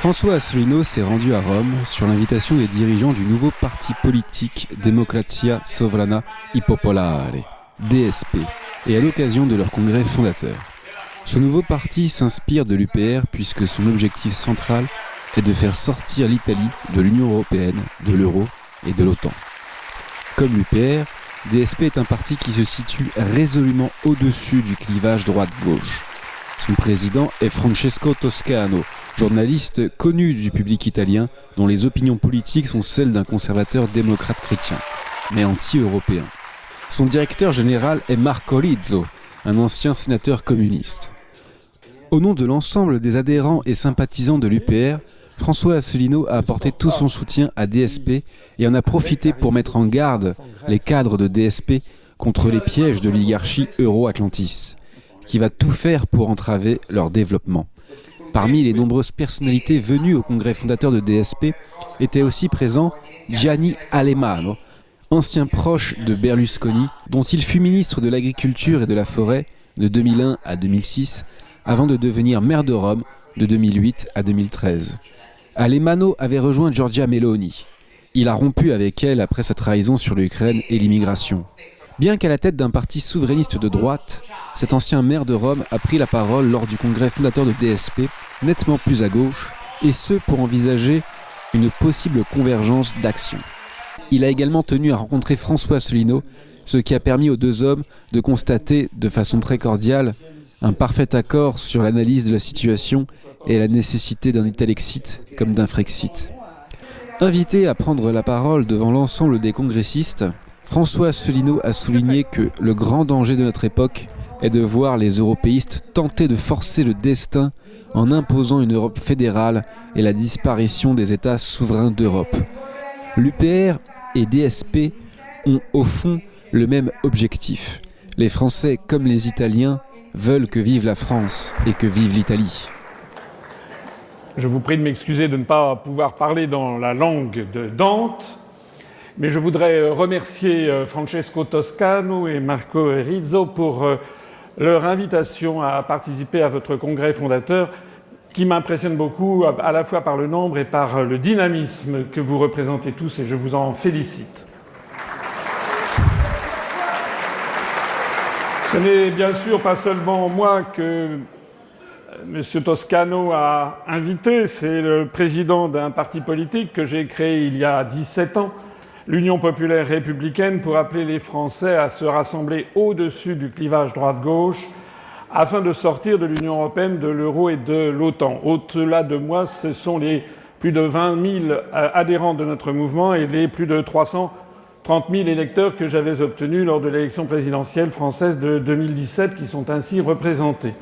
François Asselineau s'est rendu à Rome sur l'invitation des dirigeants du nouveau parti politique Democrazia Sovrana i Popolare, DSP, et à l'occasion de leur congrès fondateur. Ce nouveau parti s'inspire de l'UPR puisque son objectif central est de faire sortir l'Italie de l'Union européenne, de l'euro et de l'OTAN. Comme l'UPR, DSP est un parti qui se situe résolument au-dessus du clivage droite-gauche. Son président est Francesco Toscano, journaliste connu du public italien dont les opinions politiques sont celles d'un conservateur démocrate chrétien, mais anti-européen. Son directeur général est Marco Rizzo, un ancien sénateur communiste. Au nom de l'ensemble des adhérents et sympathisants de l'UPR, François Asselineau a apporté tout son soutien à DSP et en a profité pour mettre en garde les cadres de DSP contre les pièges de l'oligarchie euro-atlantis, qui va tout faire pour entraver leur développement. Parmi les nombreuses personnalités venues au congrès fondateur de DSP était aussi présent Gianni Alemanno, ancien proche de Berlusconi, dont il fut ministre de l'Agriculture et de la Forêt de 2001 à 2006, avant de devenir maire de Rome de 2008 à 2013. Alemanno avait rejoint Giorgia Meloni. Il a rompu avec elle après sa trahison sur l'Ukraine et l'immigration. Bien qu'à la tête d'un parti souverainiste de droite, cet ancien maire de Rome a pris la parole lors du congrès fondateur de DSP, nettement plus à gauche, et ce pour envisager une possible convergence d'actions. Il a également tenu à rencontrer François Asselineau, ce qui a permis aux deux hommes de constater de façon très cordiale un parfait accord sur l'analyse de la situation et la nécessité d'un Italexit comme d'un Frexit. Invité à prendre la parole devant l'ensemble des congressistes, François Asselineau a souligné que le grand danger de notre époque est de voir les européistes tenter de forcer le destin en imposant une Europe fédérale et la disparition des États souverains d'Europe. L'UPR et DSP ont au fond le même objectif. Les Français comme les Italiens veulent que vive la France et que vive l'Italie. Je vous prie de m'excuser de ne pas pouvoir parler dans la langue de Dante, mais je voudrais remercier Francesco Toscano et Marco Rizzo pour leur invitation à participer à votre congrès fondateur, qui m'impressionne beaucoup, à la fois par le nombre et par le dynamisme que vous représentez tous, et je vous en félicite. Ce n'est bien sûr pas seulement moi que M. Toscano a invité, c'est le président d'un parti politique que j'ai créé il y a 17 ans, l'Union populaire républicaine, pour appeler les Français à se rassembler au-dessus du clivage droite-gauche afin de sortir de l'Union européenne, de l'euro et de l'OTAN. Au-delà de moi, ce sont les plus de 20 000 adhérents de notre mouvement et les plus de 330 000 électeurs que j'avais obtenus lors de l'élection présidentielle française de 2017 qui sont ainsi représentés.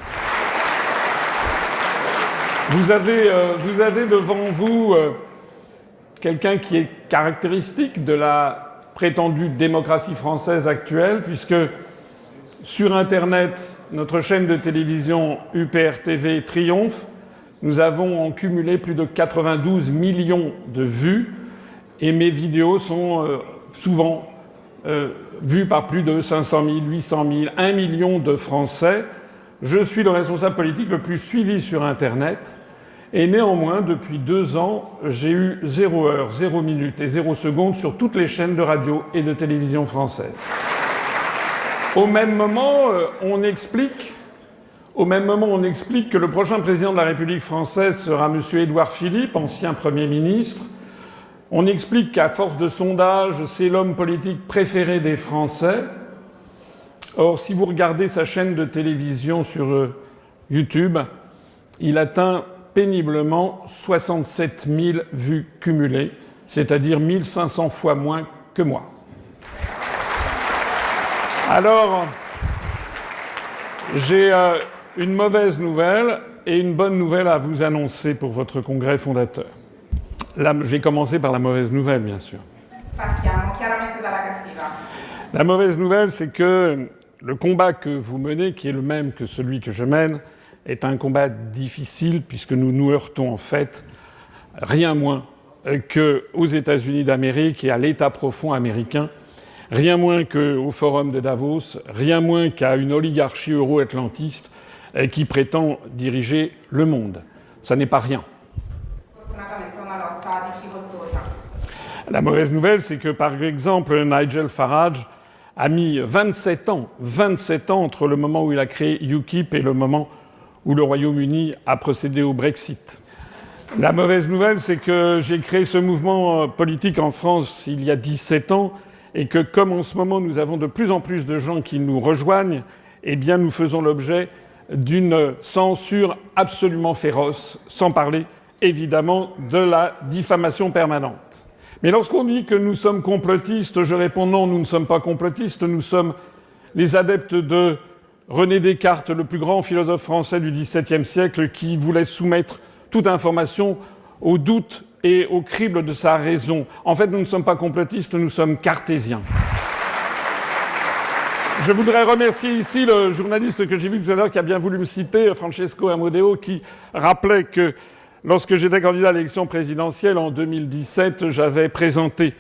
Vous avez devant vous quelqu'un qui est caractéristique de la prétendue démocratie française actuelle, puisque sur Internet, notre chaîne de télévision UPR TV triomphe. Nous avons en cumulé plus de 92 millions de vues et mes vidéos sont souvent vues par plus de 500 000, 800 000, 1 million de Français. Je suis le responsable politique le plus suivi sur Internet. Et néanmoins, depuis 2 ans, j'ai eu 0 heure, 0 minute et 0 seconde sur toutes les chaînes de radio et de télévision françaises. Au même moment, on explique que le prochain président de la République française sera M. Édouard Philippe, ancien Premier ministre. On explique qu'à force de sondages, c'est l'homme politique préféré des Français. Or, si vous regardez sa chaîne de télévision sur YouTube, il atteint péniblement 67 000 vues cumulées, c'est-à-dire 1500 fois moins que moi. Alors, j'ai une mauvaise nouvelle et une bonne nouvelle à vous annoncer pour votre congrès fondateur. Là, je vais commencer par la mauvaise nouvelle, bien sûr. La mauvaise nouvelle, c'est que le combat que vous menez, qui est le même que celui que je mène, est un combat difficile puisque nous nous heurtons en fait rien moins qu'aux États-Unis d'Amérique et à l'État profond américain, rien moins qu'au Forum de Davos, rien moins qu'à une oligarchie euro-atlantiste qui prétend diriger le monde. Ça n'est pas rien. La mauvaise nouvelle, c'est que, par exemple, Nigel Farage a mis 27 ans entre le moment où il a créé UKIP et le moment où le Royaume-Uni a procédé au Brexit. La mauvaise nouvelle, c'est que j'ai créé ce mouvement politique en France il y a 17 ans et que, comme en ce moment, nous avons de plus en plus de gens qui nous rejoignent, eh bien, nous faisons l'objet d'une censure absolument féroce, sans parler, évidemment, de la diffamation permanente. Mais lorsqu'on dit que nous sommes complotistes, je réponds non, nous ne sommes pas complotistes, nous sommes les adeptes de René Descartes, le plus grand philosophe français du XVIIe siècle, qui voulait soumettre toute information au doute et au crible de sa raison. En fait, nous ne sommes pas complotistes, nous sommes cartésiens. Je voudrais remercier ici le journaliste que j'ai vu tout à l'heure qui a bien voulu me citer, Francesco Amodeo, qui rappelait que lorsque j'étais candidat à l'élection présidentielle en 2017, j'avais présenté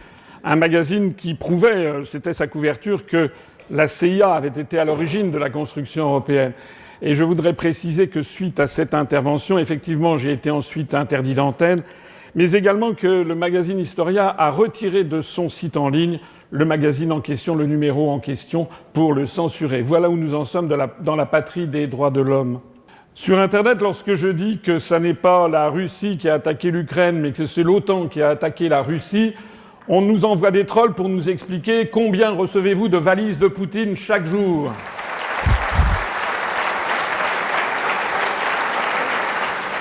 un magazine qui prouvait, c'était sa couverture, que la CIA avait été à l'origine de la construction européenne. Et je voudrais préciser que suite à cette intervention, effectivement, j'ai été ensuite interdit d'antenne, mais également que le magazine Historia a retiré de son site en ligne le magazine en question, le numéro en question, pour le censurer. Voilà où nous en sommes dans la patrie des droits de l'homme. Sur Internet, lorsque je dis que ça n'est pas la Russie qui a attaqué l'Ukraine, mais que c'est l'OTAN qui a attaqué la Russie, on nous envoie des trolls pour nous expliquer combien recevez-vous de valises de Poutine chaque jour.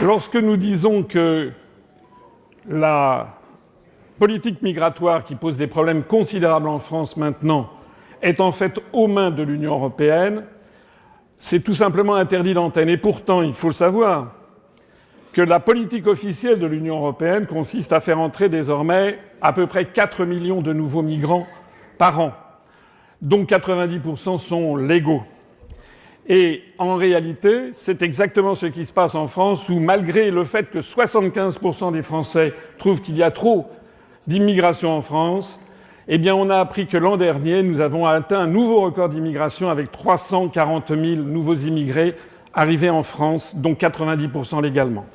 Lorsque nous disons que la politique migratoire qui pose des problèmes considérables en France maintenant est en fait aux mains de l'Union européenne, c'est tout simplement interdit d'antenne. Et pourtant, il faut le savoir, que la politique officielle de l'Union européenne consiste à faire entrer désormais à peu près 4 millions de nouveaux migrants par an, dont 90% sont légaux. Et en réalité, c'est exactement ce qui se passe en France, où malgré le fait que 75% des Français trouvent qu'il y a trop d'immigration en France, eh bien on a appris que l'an dernier, nous avons atteint un nouveau record d'immigration avec 340 000 nouveaux immigrés arrivés en France, dont 90% légalement.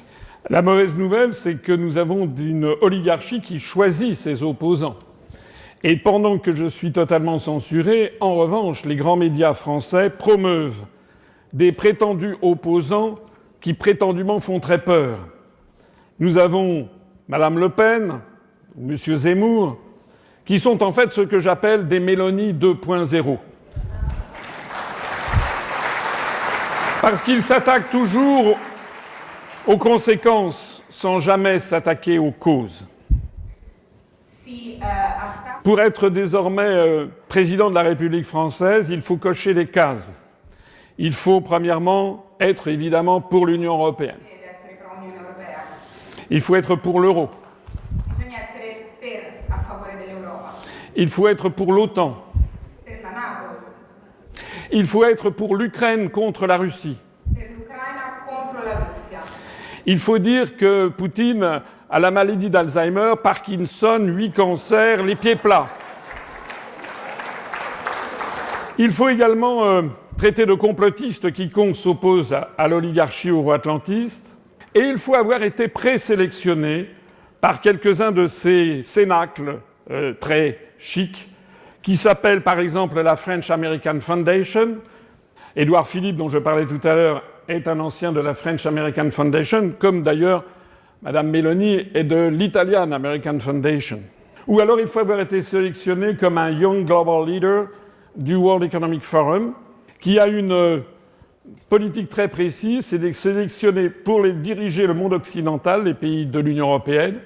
La mauvaise nouvelle, c'est que nous avons une oligarchie qui choisit ses opposants. Et pendant que je suis totalement censuré, en revanche, les grands médias français promeuvent des prétendus opposants qui prétendument font très peur. Nous avons Madame Le Pen, Monsieur Zemmour, qui sont en fait ce que j'appelle des Mélanie 2.0. Parce qu'ils s'attaquent toujours aux conséquences sans jamais s'attaquer aux causes. Pour être désormais président de la République française, il faut cocher des cases. Il faut premièrement être évidemment pour l'Union européenne. Il faut être pour l'euro. Il faut être pour l'OTAN. Il faut être pour l'Ukraine contre la Russie. Il faut dire que Poutine a la maladie d'Alzheimer, Parkinson, 8 cancers, les pieds plats. Il faut également traiter de complotiste quiconque s'oppose à l'oligarchie euro-atlantiste. Et il faut avoir été présélectionné par quelques-uns de ces cénacles très chics, qui s'appellent par exemple la French American Foundation. Édouard Philippe, dont je parlais tout à l'heure, est un ancien de la French American Foundation, comme d'ailleurs Madame Meloni est de l'Italian American Foundation. Ou alors il faut avoir été sélectionné comme un Young Global Leader du World Economic Forum, qui a une politique très précise, c'est de sélectionner pour les diriger le monde occidental, les pays de l'Union européenne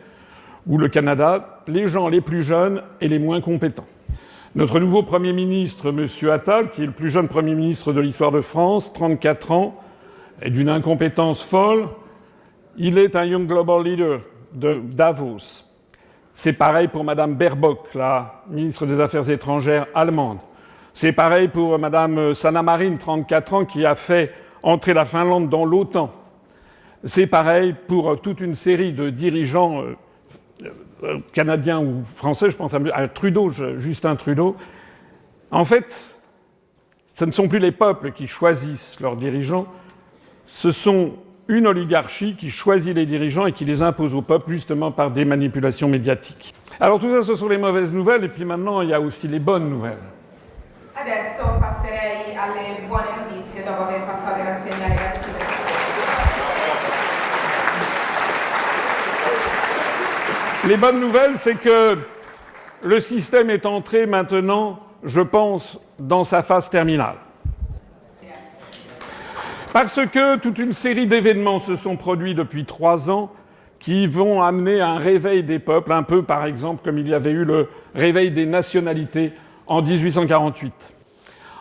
ou le Canada, les gens les plus jeunes et les moins compétents. Notre nouveau Premier ministre, M. Attal, qui est le plus jeune Premier ministre de l'histoire de France, 34 ans, est d'une incompétence folle. Il est un Young Global Leader de Davos. C'est pareil pour Mme Baerbock, la ministre des Affaires étrangères allemande. C'est pareil pour Mme Sanna Marin, 34 ans, qui a fait entrer la Finlande dans l'OTAN. C'est pareil pour toute une série de dirigeants canadiens ou français, je pense à Trudeau, Justin Trudeau. En fait, ce ne sont plus les peuples qui choisissent leurs dirigeants, ce sont une oligarchie qui choisit les dirigeants et qui les impose au peuple justement par des manipulations médiatiques. Alors tout ça, ce sont les mauvaises nouvelles, et puis maintenant, il y a aussi les bonnes nouvelles. Adesso passerei alle buone notizie dopo aver passato la rassegna relativa. Les bonnes nouvelles, c'est que le système est entré maintenant, je pense, dans sa phase terminale. Parce que toute une série d'événements se sont produits depuis 3 ans qui vont amener à un réveil des peuples, un peu par exemple comme il y avait eu le réveil des nationalités en 1848.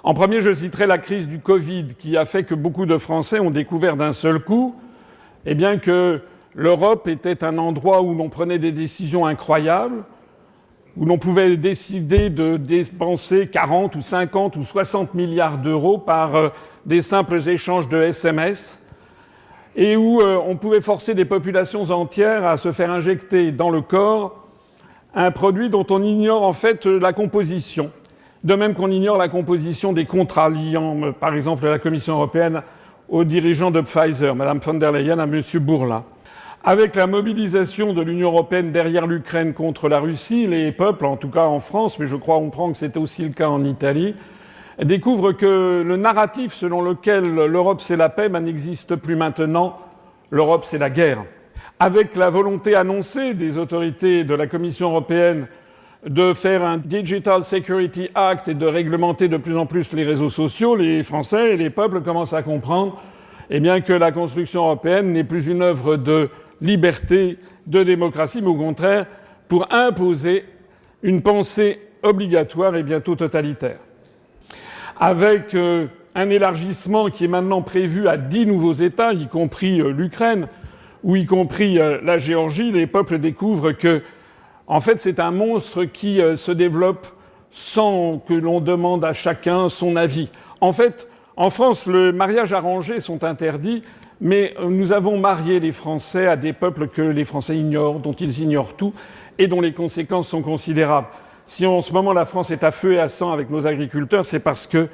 En premier, je citerai la crise du Covid qui a fait que beaucoup de Français ont découvert d'un seul coup eh bien, que l'Europe était un endroit où l'on prenait des décisions incroyables, où l'on pouvait décider de dépenser 40 ou 50 ou 60 milliards d'euros par des simples échanges de SMS, et où on pouvait forcer des populations entières à se faire injecter dans le corps un produit dont on ignore en fait la composition. De même qu'on ignore la composition des contrats liant, par exemple, la Commission européenne aux dirigeants de Pfizer, Mme von der Leyen à M. Bourla. Avec la mobilisation de l'Union européenne derrière l'Ukraine contre la Russie, les peuples, en tout cas en France, mais je crois comprendre que c'était aussi le cas en Italie, découvrent que le narratif selon lequel l'Europe c'est la paix n'existe plus maintenant, l'Europe c'est la guerre. Avec la volonté annoncée des autorités de la Commission européenne de faire un Digital Security Act et de réglementer de plus en plus les réseaux sociaux, les Français et les peuples commencent à comprendre eh bien, que la construction européenne n'est plus une œuvre de liberté, de démocratie, mais au contraire pour imposer une pensée obligatoire et bientôt totalitaire. Avec un élargissement qui est maintenant prévu à 10 nouveaux États, y compris l'Ukraine ou y compris la Géorgie, les peuples découvrent que en fait, c'est un monstre qui se développe sans que l'on demande à chacun son avis. En fait, en France, les mariages arrangés sont interdits, mais nous avons marié les Français à des peuples que les Français ignorent, dont ils ignorent tout, et dont les conséquences sont considérables. Si en ce moment la France est à feu et à sang avec nos agriculteurs, c'est parce que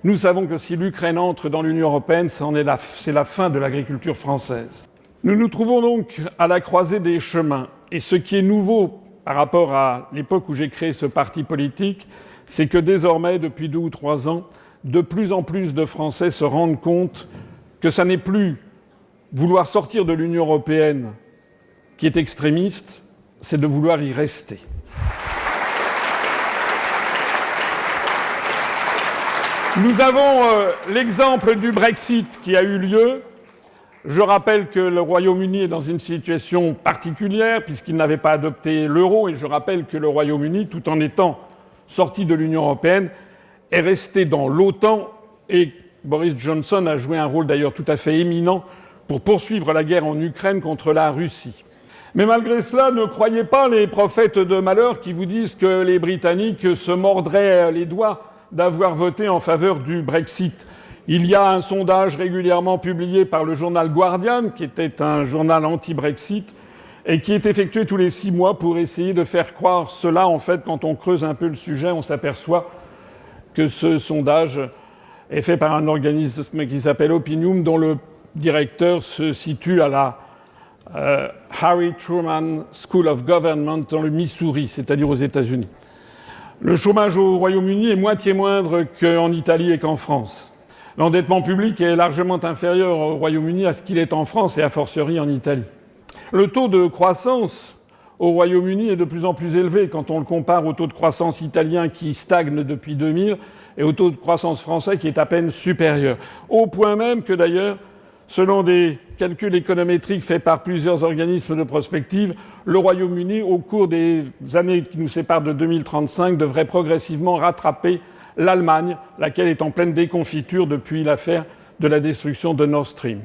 nous savons que si l'Ukraine entre dans l'Union européenne, c'est la fin de l'agriculture française. Nous nous trouvons donc à la croisée des chemins. Et ce qui est nouveau par rapport à l'époque où j'ai créé ce parti politique, c'est que désormais, depuis 2 ou 3 ans, de plus en plus de Français se rendent compte que ça n'est plus vouloir sortir de l'Union européenne qui est extrémiste, c'est de vouloir y rester. Nous avons l'exemple du Brexit qui a eu lieu. Je rappelle que le Royaume-Uni est dans une situation particulière puisqu'il n'avait pas adopté l'euro, et je rappelle que le Royaume-Uni, tout en étant sorti de l'Union européenne, est resté dans l'OTAN, et Boris Johnson a joué un rôle d'ailleurs tout à fait éminent pour poursuivre la guerre en Ukraine contre la Russie. Mais malgré cela, ne croyez pas les prophètes de malheur qui vous disent que les Britanniques se mordraient les doigts d'avoir voté en faveur du Brexit. Il y a un sondage régulièrement publié par le journal Guardian, qui était un journal anti-Brexit, et qui est effectué tous les 6 mois pour essayer de faire croire cela. En fait, quand on creuse un peu le sujet, on s'aperçoit que ce sondage est fait par un organisme qui s'appelle Opinium, dont le directeur se situe à la Harry Truman School of Government dans le Missouri, c'est-à-dire aux États-Unis. Le chômage au Royaume-Uni est moitié moindre qu'en Italie et qu'en France. L'endettement public est largement inférieur au Royaume-Uni à ce qu'il est en France et a fortiori en Italie. Le taux de croissance au Royaume-Uni est de plus en plus élevé quand on le compare au taux de croissance italien qui stagne depuis 2000 et au taux de croissance français qui est à peine supérieur. Au point même que d'ailleurs, selon des calculs économétriques faits par plusieurs organismes de prospective, le Royaume-Uni, au cours des années qui nous séparent de 2035, devrait progressivement rattraper l'Allemagne, laquelle est en pleine déconfiture depuis l'affaire de la destruction de Nord Stream.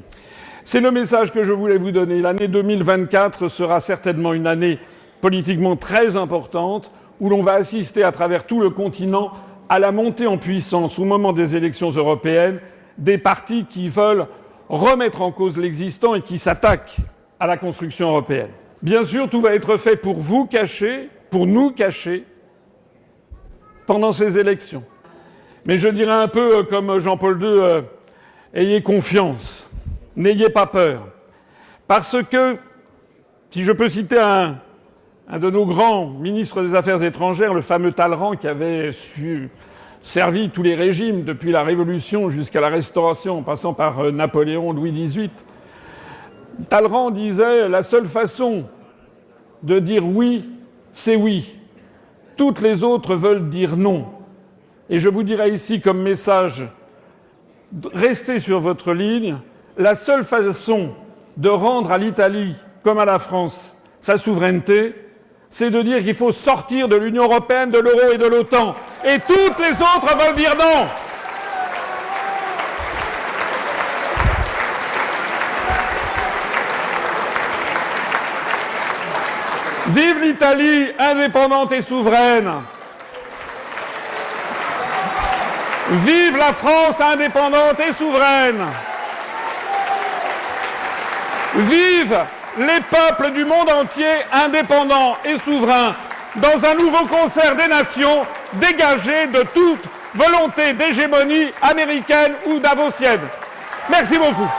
C'est le message que je voulais vous donner. L'année 2024 sera certainement une année politiquement très importante, où l'on va assister à travers tout le continent à la montée en puissance, au moment des élections européennes, des partis qui veulent remettre en cause l'existant et qui s'attaquent à la construction européenne. Bien sûr, tout va être fait pour vous cacher, pour nous cacher, pendant ces élections. Mais je dirais un peu comme Jean-Paul II, ayez confiance, n'ayez pas peur. Parce que, si je peux citer un de nos grands ministres des Affaires étrangères, le fameux Talleyrand, qui avait servi tous les régimes depuis la Révolution jusqu'à la Restauration, en passant par Napoléon, Louis XVIII, Talleyrand disait « La seule façon de dire oui, c'est oui. Toutes les autres veulent dire non. » Et je vous dirais ici comme message, restez sur votre ligne. La seule façon de rendre à l'Italie, comme à la France, sa souveraineté, c'est de dire qu'il faut sortir de l'Union européenne, de l'euro et de l'OTAN. Et toutes les autres veulent dire non. Vive l'Italie indépendante et souveraine. Vive la France indépendante et souveraine. Vive les peuples du monde entier indépendants et souverains dans un nouveau concert des nations dégagé de toute volonté d'hégémonie américaine ou davosienne. Merci beaucoup.